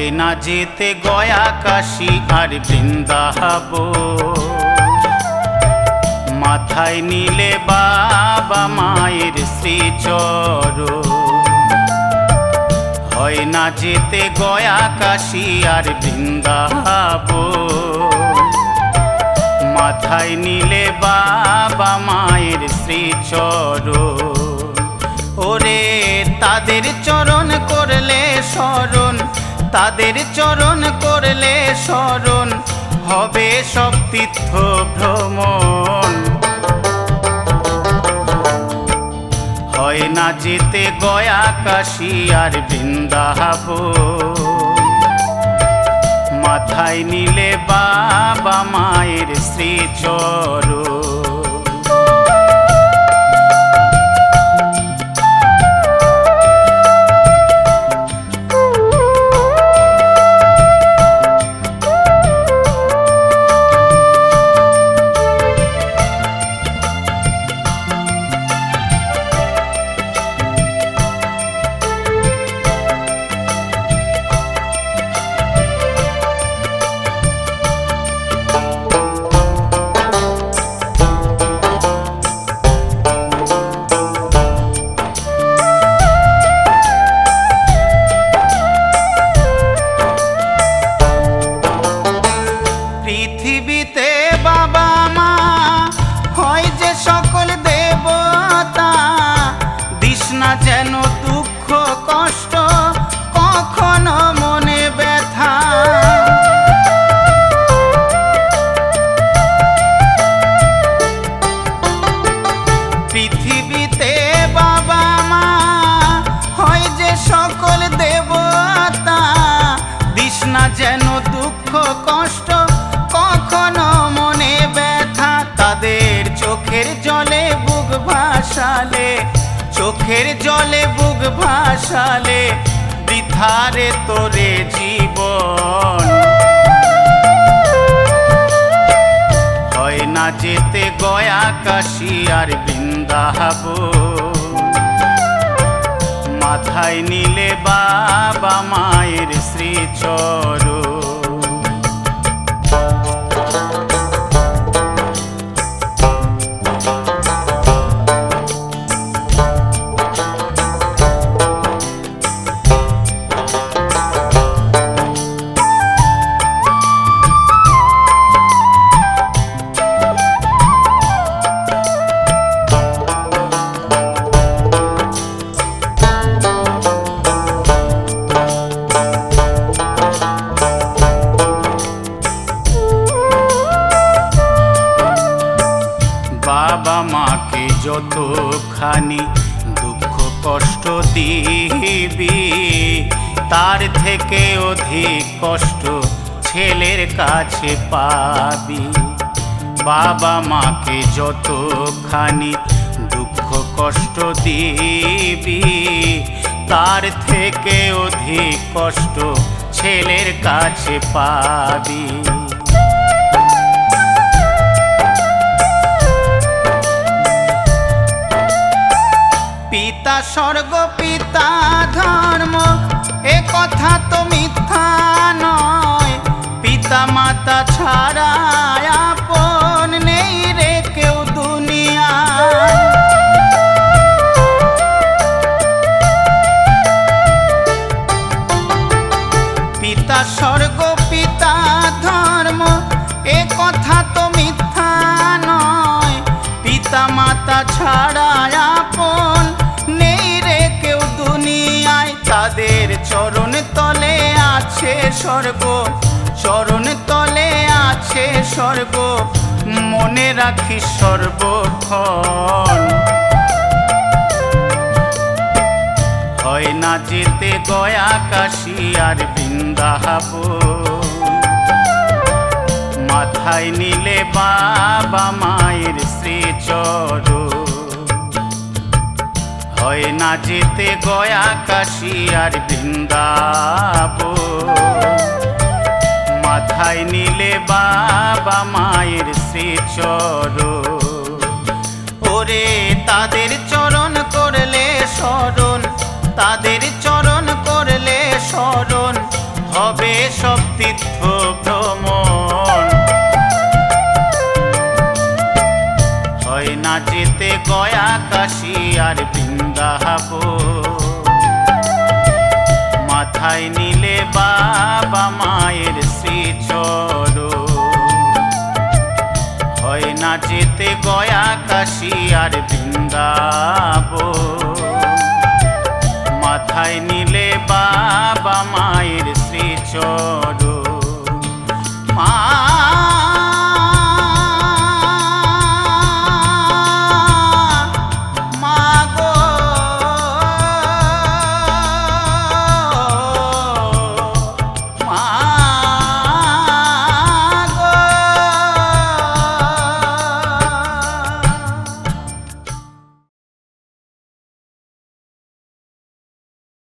হয় না যেতে গয়া কাশী আর বৃন্দাবন। মাথায় নিলে বাবা মায়ের শ্রীচরণ। হয় না যেতে গয়া কাশী আর বৃন্দাবন। মাথায় নিলে বাবা মায়ের শ্রীচরণ। ওরে তাদের চরণ করলে স্মরণ, তাদের চরণ করলে স্মরণ, হবে সব তীর্থ ভ্রমণ। হয় না যেতে গয়া কাশী আর বৃন্দাবন। মাথায় নিলে বাবা মায়ের শ্রীচরণ। পৃথিবীতে বাবা মা হয় যে সকল দেবতা, দিস না যেন দুঃখ কষ্ট কখনো মনে ব্যথা। পৃথিবীতে বাবা মা হয় যে সকল দেবতা, দিস না যেন দুঃখ কষ্ট কখনো মনে ব্যথা। তাদের চোখের জলে বুক ভাসালে, চোখের জলে বুক ভাসালে, বৃথারে তোরে জীবন। হয় না যেতে গয়া কাশী আর বৃন্দাবন। মাথায় নিলে বাবা মায়ের শ্রীচরণ। বাবা মাকে যতখানি দুঃখ কষ্ট দিবি, তার থেকে অধিক কষ্ট ছেলের কাছে পাবি। বাবা মাকে যতখানি দুঃখ কষ্ট দিবি, তার থেকে অধিক কষ্ট ছেলের কাছে পাবি। পিতা স্বর্গ পিতা ধর্ম, এ কথা তো মিথ্যা নয়। পিতা মাতা ছাড়া আপন নেই রে কেউ দুনিয়ায়। পিতা স্বর্গ পিতা ধর্ম, এ কথা তো মিথ্যা নয়। পিতা মাতা ছাড়া আপন নেই রে কেউ দুনিয়ায়। তাদের চরণ তলে আছে স্বর্গ, চরণ তলে আছে স্বর্গ, মনে রাখিস সর্বক্ষণ। হয় না যেতে গয়া কাশী আর বৃন্দাবন। মাথায় নিলে বাবা মায়ের শ্রীচরণ। হয় না যেতে গয়া কাশী আর বৃন্দাবন। মাথায় নিলে বাবা মায়ের শ্রীচরণ। ওরে তাদের চরণ করলে স্মরণ, তাদের চরণ করলে স্মরণ, হবে সব তীর্থ ভ্রমণ। হয় না যেতে গয়া কাশী আর বৃন্দাবন। মাথায় নিলে বাবা মায়ের শ্রীচরণ। হয় না যেতে গয়া কাশী আর বৃন্দাবন। মাথায় নিলে